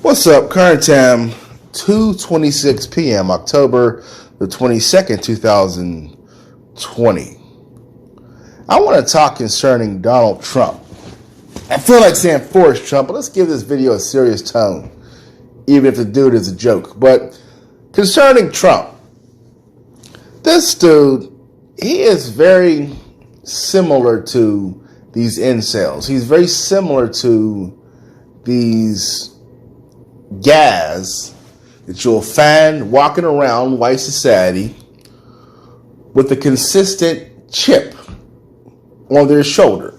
What's up? Current time 2:26 p.m. October the 22nd, 2020. I want to talk concerning Donald Trump. I feel like saying Forrest Trump, but let's give this video a serious tone, even if the dude is a joke. But concerning Trump, this dude, he is very similar to these incels. He's very similar to these guys that you'll find walking around white society with a consistent chip on their shoulder.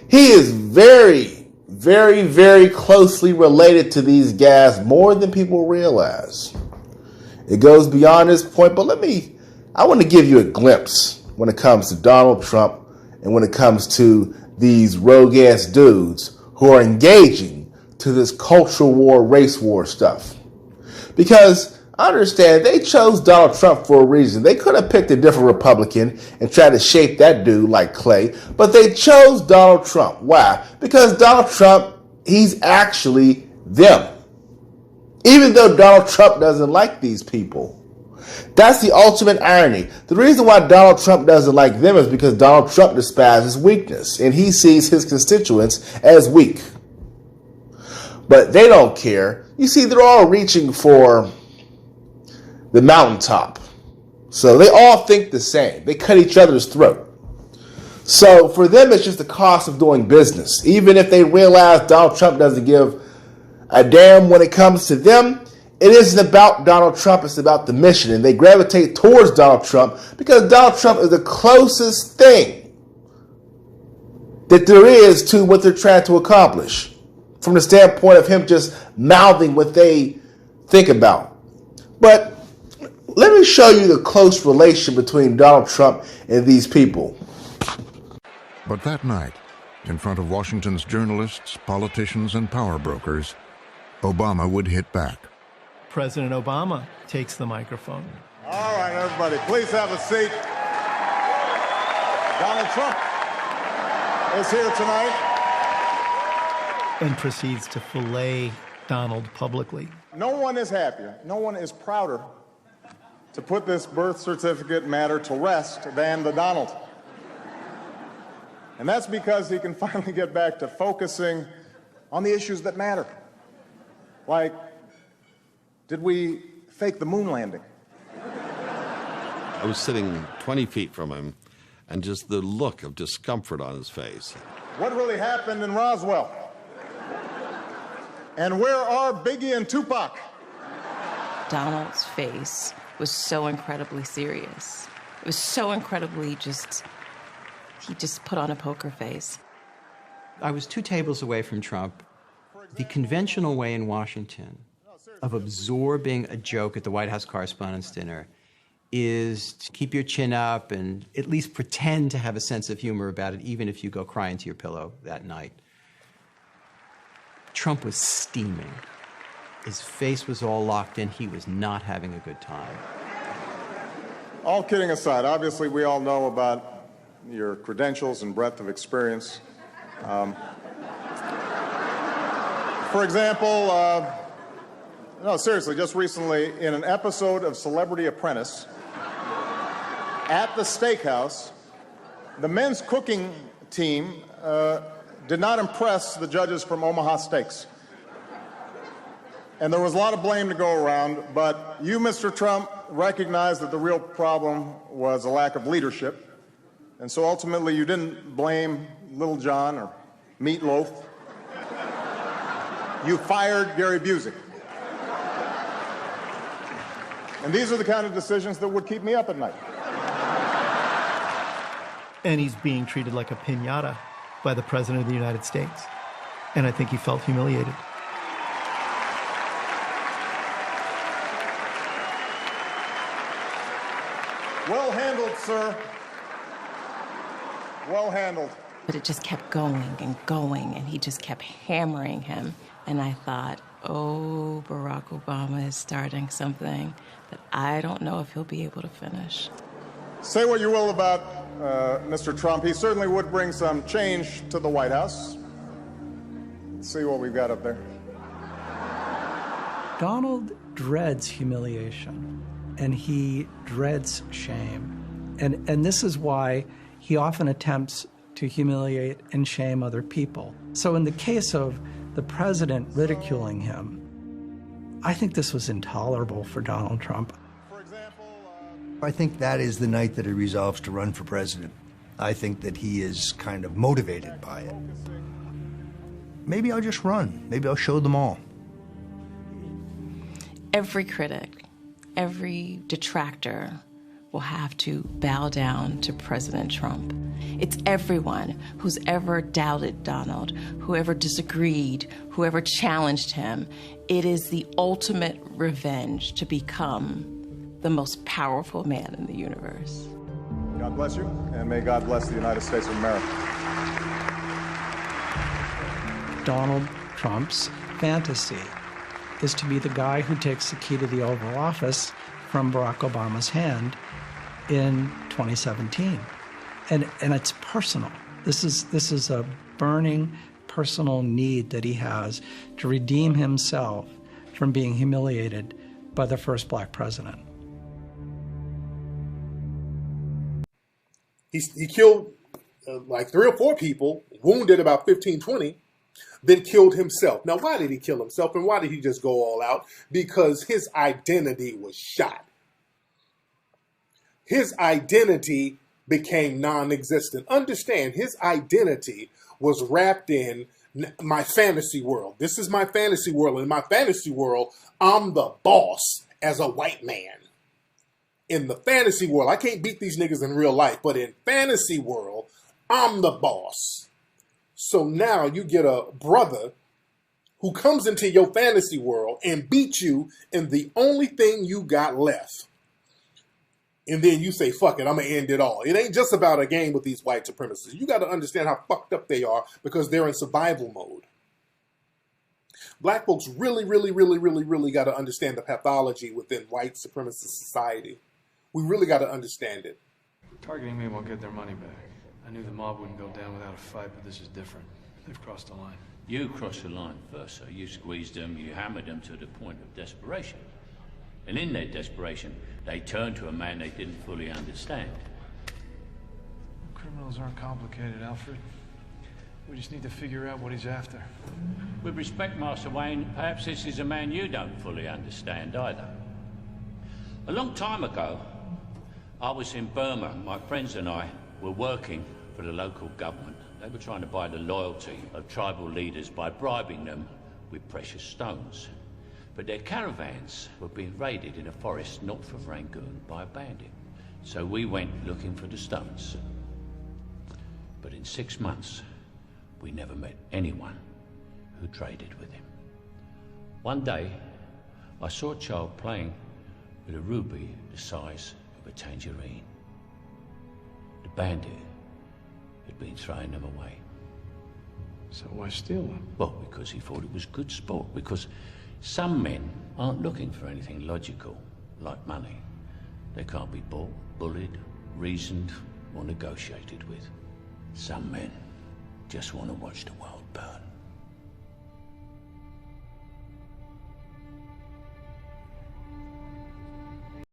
He is very, very, very closely related to these guys, more than people realize. It goes beyond this point, but I want to give you a glimpse when it comes to Donald Trump and when it comes to these rogue-ass dudes who are engaging to this cultural war, race war stuff. Because I understand they chose Donald Trump for a reason. They could have picked a different Republican and tried to shape that dude like clay, but they chose Donald Trump. Why? Because Donald Trump, he's actually them. Even though Donald Trump doesn't like these people. That's the ultimate irony. The reason why Donald Trump doesn't like them is because Donald Trump despises weakness, and he sees his constituents as weak. But they don't care. You see, they're all reaching for the mountaintop. So they all think the same. They cut each other's throat. So for them, it's just the cost of doing business. Even if they realize Donald Trump doesn't give a damn when it comes to them, it isn't about Donald Trump. It's about the mission. And they gravitate towards Donald Trump because Donald Trump is the closest thing that there is to what they're trying to accomplish, from the standpoint of him just mouthing what they think about. But let me show you the close relation between Donald Trump and these people. But that night, in front of Washington's journalists, politicians, and power brokers, Obama would hit back. President Obama takes the microphone. All right, everybody, please have a seat. Donald Trump is here tonight. And proceeds to fillet Donald publicly. No one is happier, no one is prouder to put this birth certificate matter to rest than the Donald. And that's because he can finally get back to focusing on the issues that matter. Like, did we fake the moon landing? I was sitting 20 feet from him, and just the look of discomfort on his face. What really happened in Roswell? And where are Biggie and Tupac? Donald's face was so incredibly serious. It was so incredibly he just put on a poker face. I was 2 tables away from Trump. The conventional way in Washington of absorbing a joke at the White House Correspondents' Dinner is to keep your chin up and at least pretend to have a sense of humor about it, even if you go cry into your pillow that night. Trump was steaming. His face was all locked in. He was not having a good time. All kidding aside, obviously we all know about your credentials and breadth of experience. For example, no, seriously, just recently in an episode of Celebrity Apprentice at the steakhouse, the men's cooking team did not impress the judges from Omaha Steaks. And there was a lot of blame to go around, but you, Mr. Trump, recognized that the real problem was a lack of leadership. And so ultimately you didn't blame Little John or Meatloaf. You fired Gary Busey. And these are the kind of decisions that would keep me up at night. And he's being treated like a piñata by the President of the United States. And I think he felt humiliated. Well handled, sir. Well handled. But it just kept going, and he just kept hammering him. And I thought, oh, Barack Obama is starting something that I don't know if he'll be able to finish. Say what you will about Mr. Trump. He certainly would bring some change to the White House. Let's see what we've got up there. Donald dreads humiliation, and he dreads shame. And this is why he often attempts to humiliate and shame other people. So in the case of the president ridiculing him, I think this was intolerable for Donald Trump. I think that is the night that he resolves to run for president. I think that he is kind of motivated by it. Maybe I'll just run. Maybe I'll show them all. Every critic, every detractor will have to bow down to President Trump. It's everyone who's ever doubted Donald, whoever disagreed, whoever challenged him. It is the ultimate revenge to become the most powerful man in the universe. God bless you, and may God bless the United States of America. Donald Trump's fantasy is to be the guy who takes the key to the Oval Office from Barack Obama's hand in 2017. And it's personal. This is a burning personal need that he has to redeem himself from being humiliated by the first black president. He killed like 3 or 4 people, wounded about 15, 20, then killed himself. Now, why did he kill himself, and why did he just go all out? Because his identity was shot. His identity became non-existent. Understand, his identity was wrapped in my fantasy world. This is my fantasy world. In my fantasy world, I'm the boss as a white man. In the fantasy world, I can't beat these niggas in real life, but in fantasy world, I'm the boss. So now you get a brother who comes into your fantasy world and beats you in the only thing you got left. And then you say, fuck it, I'm going to end it all. It ain't just about a game with these white supremacists. You got to understand how fucked up they are because they're in survival mode. Black folks really got to understand the pathology within white supremacist society. We really got to understand it. Targeting me won't get their money back. I knew the mob wouldn't go down without a fight, but this is different. They've crossed the line. You crossed the line first, so you squeezed them, you hammered them to the point of desperation. And in their desperation, they turned to a man they didn't fully understand. Criminals aren't complicated, Alfred. We just need to figure out what he's after. With respect, Master Wayne, perhaps this is a man you don't fully understand either. A long time ago, I was in Burma. My friends and I were working for the local government. They were trying to buy the loyalty of tribal leaders by bribing them with precious stones. But their caravans were being raided in a forest north of Rangoon by a bandit. So we went looking for the stones. But in 6 months, we never met anyone who traded with him. One day, I saw a child playing with a ruby the size of a tangerine. The bandit had been throwing them away. So why steal them? Well, because he thought it was good sport. Because some men aren't looking for anything logical, like money. They can't be bought, bullied, reasoned, or negotiated with. Some men just want to watch the world